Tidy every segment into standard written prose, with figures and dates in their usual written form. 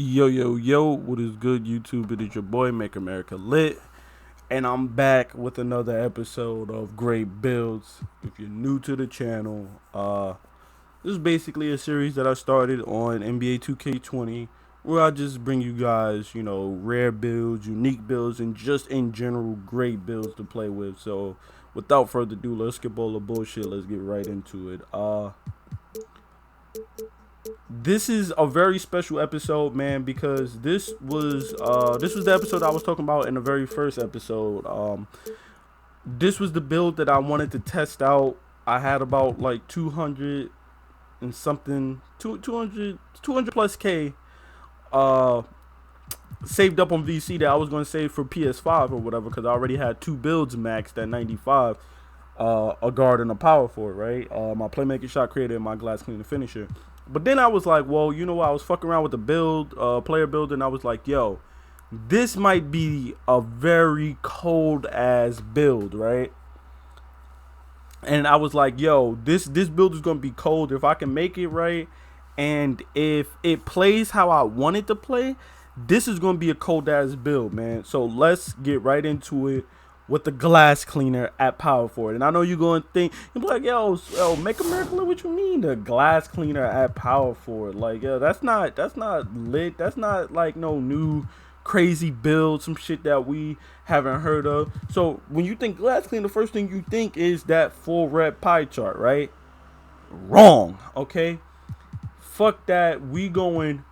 Yo, what is good, YouTube? It is your boy, Make America Lit, and I'm back with another episode of Great Builds. If you're new to the channel, this is basically a series that I started on NBA 2K20, where I just bring you guys, rare builds, unique builds, and just in general, great builds to play with. So, without further ado, let's skip all the bullshit. Let's get right into it. This is a very special episode, man, because this was the episode I was talking about in the very first episode. This was the build that I wanted to test out. I had about like 200 and something, 200 plus K saved up on VC that I was going to save for PS5 or whatever, because I already had two builds maxed at 95, a guard and a power forward, right? My playmaking, shot creator, and my glass cleaner finisher. But then I was like, well, you know what? I was fucking around with the build, player build, and I was like, yo, this might be a very cold ass build, right? And I was like, yo, this build is gonna be cold if I can make it right, and if it plays how I want it to play, this is gonna be a cold ass build, man. So let's get right into it with the glass cleaner at power forward. And I know you're going to think, you're like, yo, Make America Lit, what you mean the glass cleaner at power forward? Like, yo, that's not lit. That's not like no new crazy build, some shit that we haven't heard of. So when you think glass cleaner, the first thing you think is that full rep pie chart, right? Wrong, okay? Fuck that. We going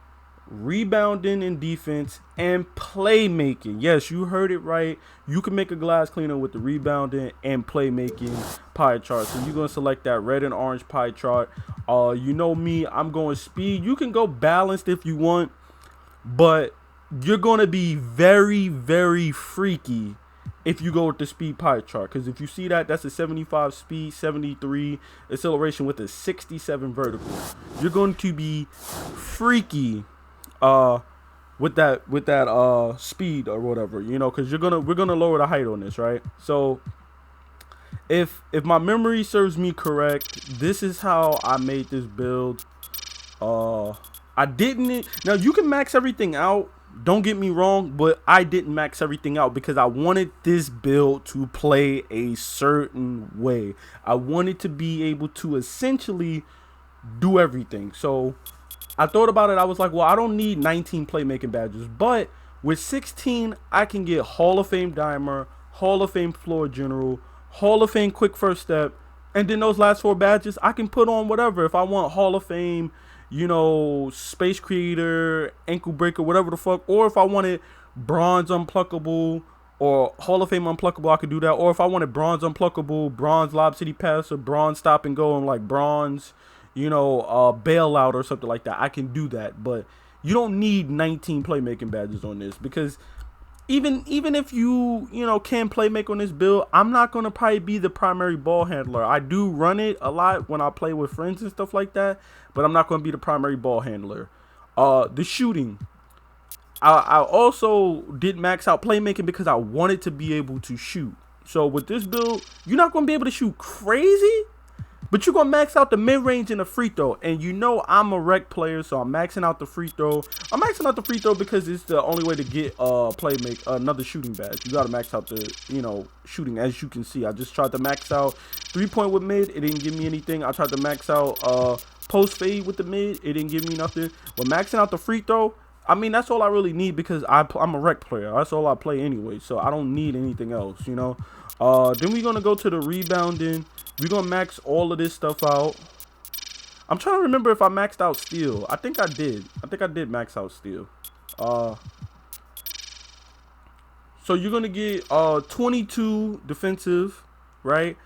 rebounding in defense and playmaking. Yes, you heard it right. You can make a glass cleaner with the rebounding and playmaking pie chart. So you're going to select that red and orange pie chart. You know me, I'm going speed. You can go balanced if you want, but you're going to be very, very freaky if you go with the speed pie chart. Because if you see that, that's a 75 speed, 73 acceleration with a 67 vertical. You're going to be freaky with that speed or whatever, because we're gonna lower the height on this, right? So if my memory serves me correct, this is how I made this build. I didn't. Now you can max everything out, don't get me wrong, but I didn't max everything out because I wanted this build to play a certain way. I wanted to be able to essentially do everything. So I thought about it. I was like, well, I don't need 19 playmaking badges, but with 16, I can get Hall of Fame Dimer, Hall of Fame Floor General, Hall of Fame Quick First Step, and then those last 4 badges, I can put on whatever. If I want Hall of Fame, Space Creator, Ankle Breaker, whatever the fuck, or if I wanted Bronze Unpluckable or Hall of Fame Unpluckable, I could do that. Or if I wanted Bronze Unpluckable, Bronze Lob City Pass, or Bronze Stop and Go, and like Bronze, bailout or something like that, I can do that. But you don't need 19 playmaking badges on this, because even if you can play make on this build, I'm not gonna probably be the primary ball handler. I do run it a lot when I play with friends and stuff like that, but I'm not gonna be the primary ball handler. The shooting, I also did max out playmaking because I wanted to be able to shoot. So with this build, you're not gonna be able to shoot crazy, but you're going to max out the mid-range and the free throw. And I'm a rec player, so I'm maxing out the free throw. I'm maxing out the free throw because it's the only way to get another shooting badge. You got to max out the, shooting. As you can see, I just tried to max out 3-point with mid. It didn't give me anything. I tried to max out post fade with the mid. It didn't give me nothing. But maxing out the free throw, I mean, that's all I really need because I'm a rec player. That's all I play anyway, so I don't need anything else, Then we're going to go to the rebounding. We're going to max all of this stuff out. I'm trying to remember if I maxed out steal. I think I did. I think I did max out steal. So you're going to get 22 defensive, right?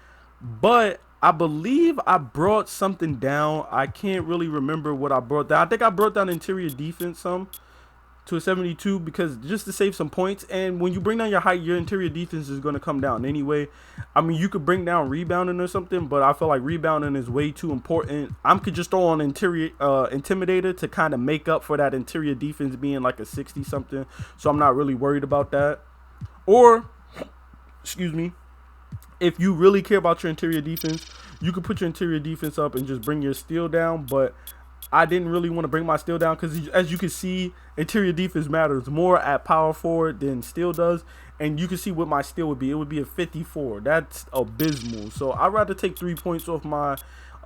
But I believe I brought something down. I can't really remember what I brought down. I think I brought down interior defense some to a 72 because just to save some points. And when you bring down your height, your interior defense is going to come down anyway. I mean, you could bring down rebounding or something, but I feel like rebounding is way too important. I could just throw on interior intimidator to kind of make up for that interior defense being like a 60 something. So I'm not really worried about that. Or, excuse me, if you really care about your interior defense, you could put your interior defense up and just bring your steal down. But I didn't really want to bring my steal down because, as you can see, interior defense matters more at power forward than steal does. And you can see what my steal would be. It would be a 54. That's abysmal. So I'd rather take 3 points off my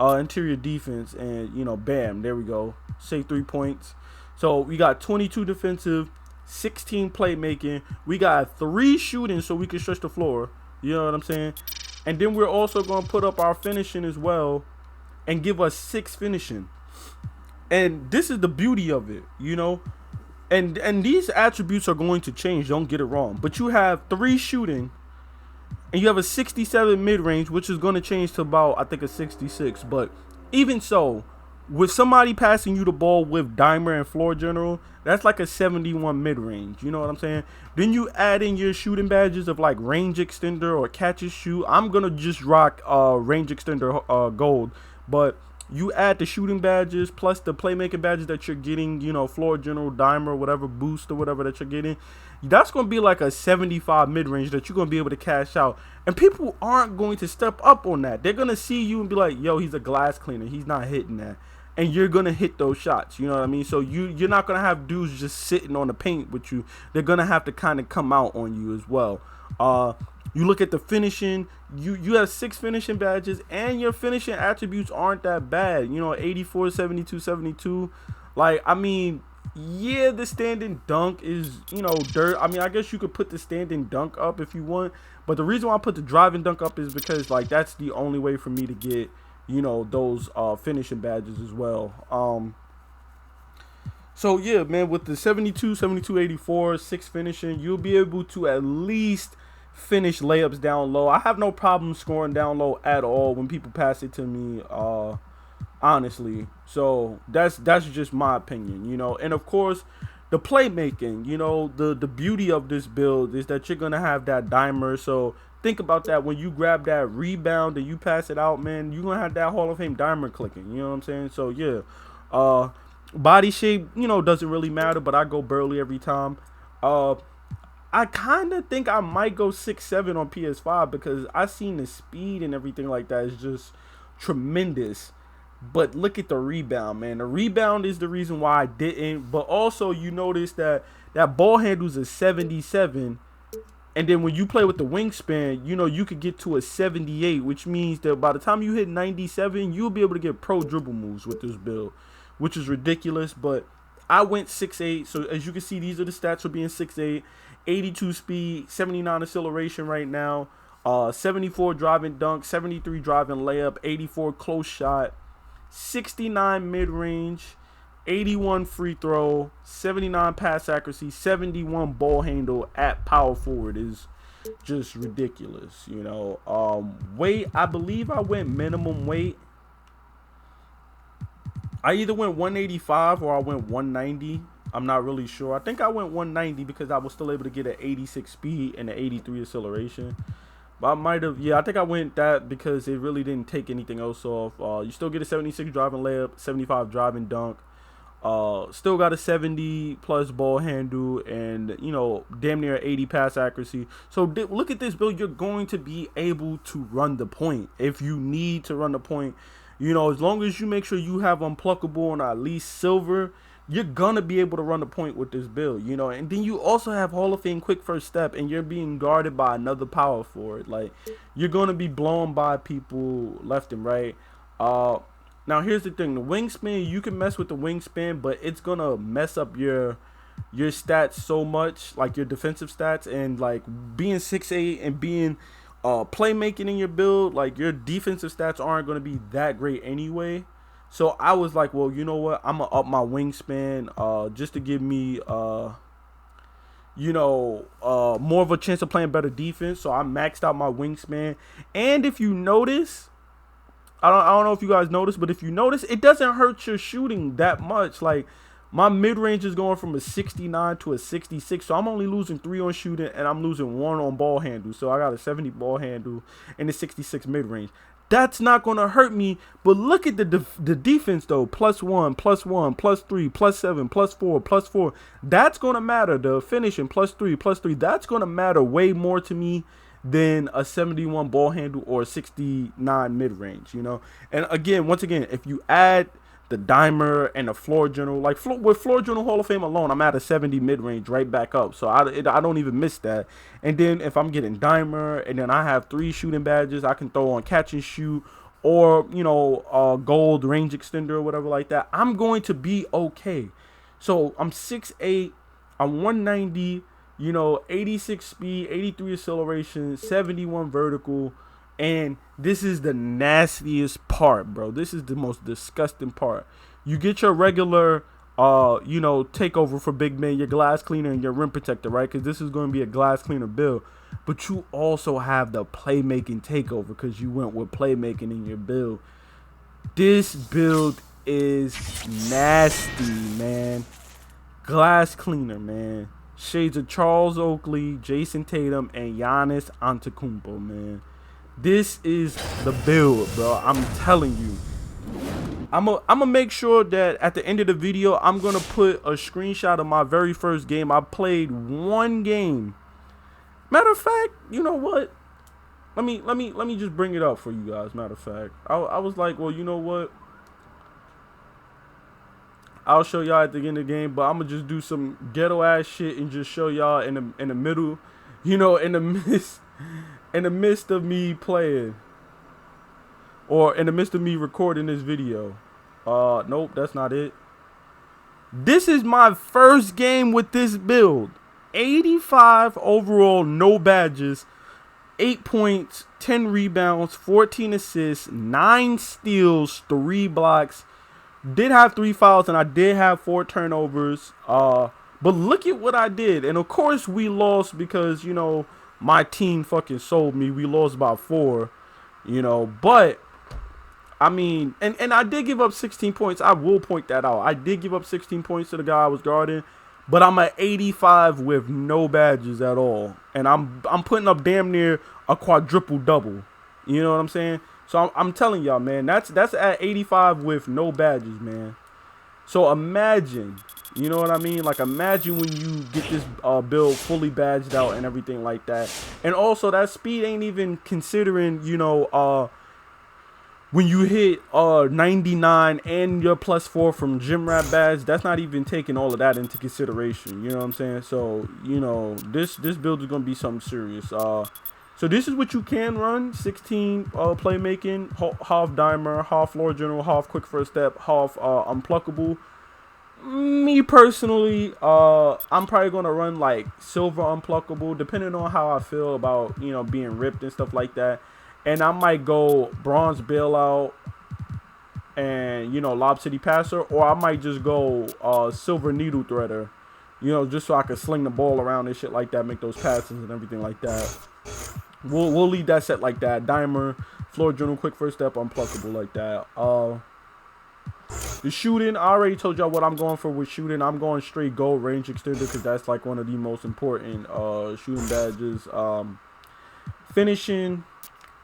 interior defense, and bam, there we go. Say 3 points. So we got 22 defensive, 16 playmaking. We got 3 shooting, so we can stretch the floor. You know what I'm saying? And then we're also going to put up our finishing as well, and give us 6 finishing. And this is the beauty of it, and these attributes are going to change, don't get it wrong, but you have 3 shooting and you have a 67 mid-range, which is going to change to about, I think, a 66. But even so, with somebody passing you the ball with dimer and floor general, that's like a 71 mid-range. You know what I'm saying? Then you add in your shooting badges of like range extender or catch and shoot. I'm gonna just rock range extender gold, but you add the shooting badges plus the playmaking badges that you're getting, floor general, dimer, whatever, boost or whatever that you're getting. That's going to be like a 75 mid-range that you're going to be able to cash out. And people aren't going to step up on that. They're going to see you and be like, yo, he's a glass cleaner. He's not hitting that. And you're going to hit those shots. You know what I mean? So you're not going to have dudes just sitting on the paint with you. They're going to have to kind of come out on you as well. You look at the finishing, you have 6 finishing badges, and your finishing attributes aren't that bad. 84, 72, 72. Like, I mean, yeah, the standing dunk is, dirt. I mean, I guess you could put the standing dunk up if you want. But the reason why I put the driving dunk up is because, like, that's the only way for me to get, those finishing badges as well. So, yeah, man, with the 72, 72, 84, 6 finishing, you'll be able to at least finish layups down low. I have no problem scoring down low at all when people pass it to me, honestly. So that's just my opinion, and of course the playmaking, the beauty of this build is that you're gonna have that dimer. So think about that when you grab that rebound and you pass it out, man, you're gonna have that Hall of Fame dimer clicking. You know what I'm saying? So yeah, body shape, doesn't really matter, but I go Burley every time. I kind of think I might go 6'7" on PS5 because I seen the speed and everything like that is just tremendous. But look at the rebound, man. The rebound is the reason why I didn't. But also, you notice that ball handle's a 77. And then when you play with the wingspan, you could get to a 78, which means that by the time you hit 97, you'll be able to get pro dribble moves with this build, which is ridiculous. But I went 6'8", so as you can see, these are the stats for being 6'8", 82 speed, 79 acceleration right now, 74 driving dunk, 73 driving layup, 84 close shot, 69 mid-range, 81 free throw, 79 pass accuracy, 71 ball handle at power forward is just ridiculous, weight, I believe I went minimum weight. I either went 185 or I went 190. I'm not really sure. I think I went 190 because I was still able to get an 86 speed and an 83 acceleration. But I might have, I think I went that because it really didn't take anything else off. You still get a 76 driving layup, 75 driving dunk. Still got a 70 plus ball handle and, damn near 80 pass accuracy. So look at this build. You're going to be able to run the point if you need to run the point. As long as you make sure you have unpluckable on at least silver, you're gonna be able to run the point with this build, and then you also have Hall of Fame quick first step, and you're being guarded by another power forward. Like, you're gonna be blown by people left and right. Now here's the thing: the wingspan, you can mess with the wingspan, but it's gonna mess up your stats so much, like your defensive stats, and like being 6'8" and being playmaking in your build, like your defensive stats aren't gonna be that great anyway. So I was like, well, you know what? I'm going to up my wingspan just to give me, more of a chance of playing better defense. So I maxed out my wingspan. And if you notice, I don't know if you guys noticed, but if you notice, it doesn't hurt your shooting that much. Like, my mid-range is going from a 69 to a 66. So I'm only losing 3 on shooting, and I'm losing 1 on ball handle. So I got a 70 ball handle and a 66 mid-range. That's not going to hurt me. But look at the defense, though. +1, +1, +3, +7, +4, +4. That's going to matter. The finishing +3, +3. That's going to matter way more to me than a 71 ball handle or a 69 mid-range, And again, once again, if you add the dimer, and the floor general. Like with floor general Hall of Fame alone, I'm at a 70 mid range right back up. So I don't even miss that. And then if I'm getting dimer, and then I have 3 shooting badges, I can throw on catch and shoot, or gold range extender or whatever like that. I'm going to be okay. So I'm 6'8", I'm 190. 86 speed, 83 acceleration, 71 vertical. And this is the nastiest part, bro. This is the most disgusting part. You get your regular, takeover for big men, your glass cleaner and your rim protector, right? Because this is going to be a glass cleaner build. But you also have the playmaking takeover because you went with playmaking in your build. This build is nasty, man. Glass cleaner, man. Shades of Charles Oakley, Jason Tatum, and Giannis Antetokounmpo, man. This is the build, bro. I'm telling you. I'm gonna make sure that at the end of the video, I'm gonna put a screenshot of my very first game. I played 1 game. Matter of fact, you know what? Let me just bring it up for you guys. Matter of fact, I was like, well, you know what? I'll show y'all at the end of the game, but I'm gonna just do some ghetto ass shit and just show y'all in the middle, in the midst of me playing, or in the midst of me recording this video. Nope, that's not it. This is my first game with this build. 85 overall, no badges, 8 points, 10 rebounds, 14 assists, 9 steals, 3 blocks. Did have 3 fouls and I did have 4 turnovers. But look at what I did. And of course we lost because, my team fucking sold me. We lost by 4, but I mean, and I did give up 16 points. I will point that out. I did give up 16 points to the guy I was guarding, but I'm at 85 with no badges at all. And I'm putting up damn near a quadruple double. You know what I'm saying? So I'm telling y'all, man, that's at 85 with no badges, man. So imagine, you know what I mean? Like, imagine when you get this build fully badged out and everything like that. And also, that speed ain't even considering, when you hit 99 and your +4 from gym rat badge, that's not even taking all of that into consideration. You know what I'm saying? So, this build is going to be something serious. So this is what you can run: 16 playmaking, half dimer, half floor general, half quick first step, half unpluckable. Me personally, I'm probably gonna run like silver unpluckable, depending on how I feel about being ripped and stuff like that. And I might go bronze bailout and lob city passer, or I might just go silver needle threader, just so I can sling the ball around and shit like that, make those passes and everything like that. We'll leave that set like that. Dimer, floor general, quick first step, unpluckable like that. The shooting, I already told y'all what I'm going for with shooting. I'm going straight gold range extender because that's like one of the most important shooting badges. Finishing,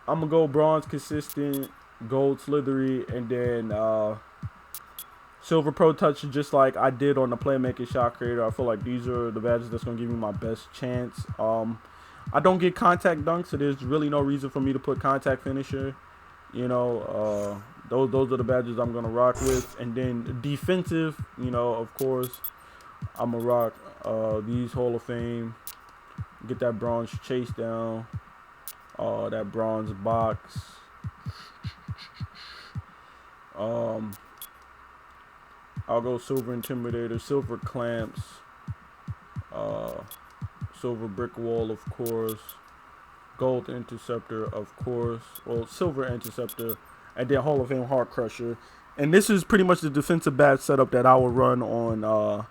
I'm gonna go bronze consistent, gold slithery, and then silver pro touch, just like I did on the playmaking shot creator. I feel like these are the badges that's gonna give me my best chance. I don't get contact dunks, so there's really no reason for me to put contact finisher. Those are the badges I'm gonna rock with. And then defensive, of course, I'm gonna rock these Hall of Fame. Get that bronze chase down, that bronze box. I'll go silver intimidator, silver clamps, silver brick wall, of course, gold interceptor, of course, well, silver interceptor, and then Hall of Fame heart crusher. And this is pretty much the defensive badge setup that I will run on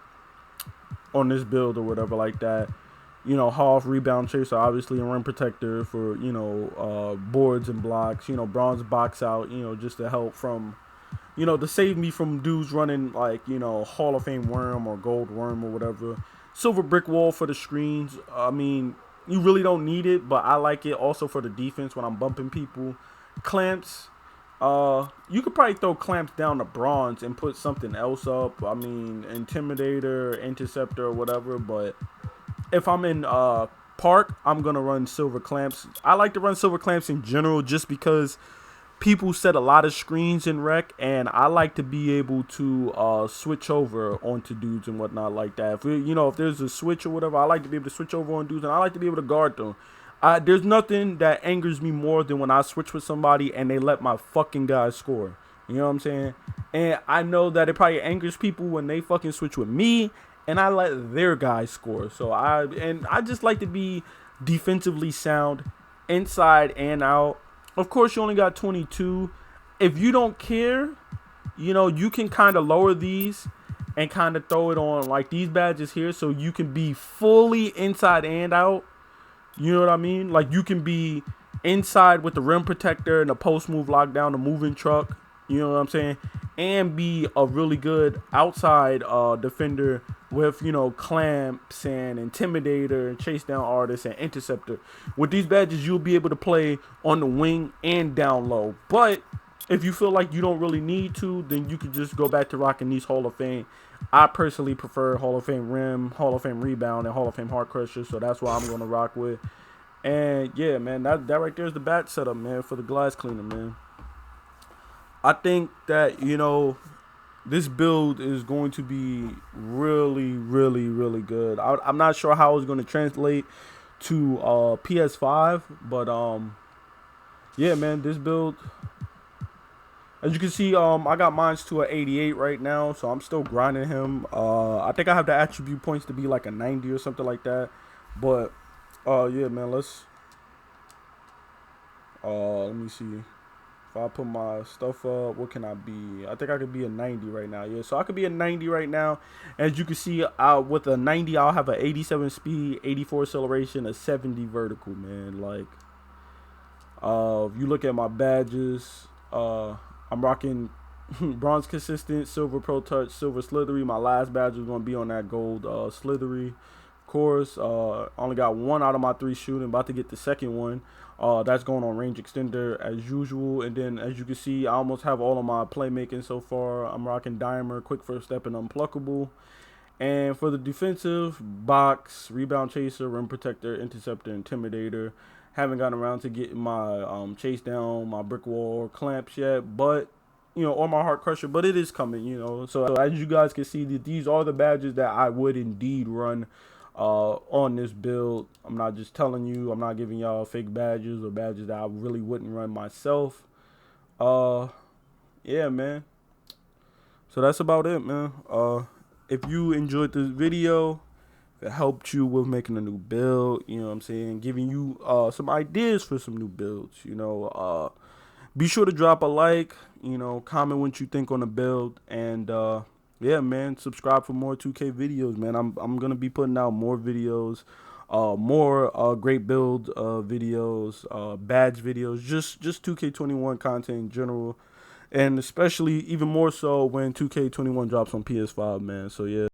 this build or whatever like that. Half rebound chaser, obviously, and rim protector for boards and blocks. Bronze box out, just to help from, to save me from dudes running like Hall of Fame worm or gold worm or whatever. Silver brick wall for the screens. I mean, you really don't need it, but I like it also for the defense when I'm bumping people. Clamps. You could probably throw clamps down to bronze and put something else up. I mean, intimidator, interceptor, or whatever. But if I'm in park, I'm gonna run silver clamps. I like to run silver clamps in general, just because people set a lot of screens in rec, and I like to be able to switch over onto dudes and whatnot like that. If if there's a switch or whatever, I like to be able to switch over on dudes, and I like to be able to guard them. There's nothing that angers me more than when I switch with somebody and they let my fucking guy score. You know what I'm saying? And I know that it probably angers people when they fucking switch with me and I let their guy score. So I just like to be defensively sound, inside and out. Of course, you only got 22. If you don't care, you can kind of lower these and kind of throw it on like these badges here, so you can be fully inside and out. You know what I mean? Like, you can be inside with the rim protector and the post move lockdown, the moving truck. You know what I'm saying? And be a really good outside defender with, clamps and intimidator and chase down artist and interceptor. With these badges, you'll be able to play on the wing and down low. But if you feel like you don't really need to, then you could just go back to rocking these Hall of Fame. I personally prefer Hall of Fame rim, Hall of Fame rebound, and Hall of Fame heart crusher. So that's what I'm going to rock with. And yeah, man, that right there is the bat setup, man, for the glass cleaner, man. I think that, this build is going to be really, really, really good. I'm not sure how it's going to translate to PS5, but yeah, man, this build, as you can see, I got mine to an 88 right now, so I'm still grinding him. I think I have the attribute points to be like a 90 or something like that. But yeah, man, let me see. If I put my stuff up, what can I be? I think I could be a 90 right now. Yeah, so I could be a 90 right now. As you can see, with a 90, I'll have an 87 speed, 84 acceleration, a 70 vertical, man. Like, if you look at my badges, I'm rocking bronze consistent, silver pro touch, silver slithery. My last badge is going to be on that gold slithery. Of course, only got one out of my 3 shooting. About to get the second one. That's going on range extender as usual. And then, as you can see, I almost have all of my playmaking so far. I'm rocking Dimer, quick first step, and unpluckable. And for the defensive, box, rebound chaser, rim protector, interceptor, intimidator. Haven't gotten around to getting my chase down, my brick wall, or clamps yet, but or my heart crusher. But it is coming, So as you guys can see, these are the badges that I would indeed run on this build. I'm not just telling you. I'm not giving y'all fake badges or badges that I really wouldn't run myself. Yeah, man. So that's about it, man. If you enjoyed this video, if it helped you with making a new build, you know what I'm saying, giving you some ideas for some new builds, be sure to drop a like, comment what you think on the build, and yeah, man, subscribe for more 2K videos, man. I'm gonna be putting out more videos, more great build videos, badge videos, just 2K21 content in general, and especially even more so when 2K21 drops on PS5, man. So yeah.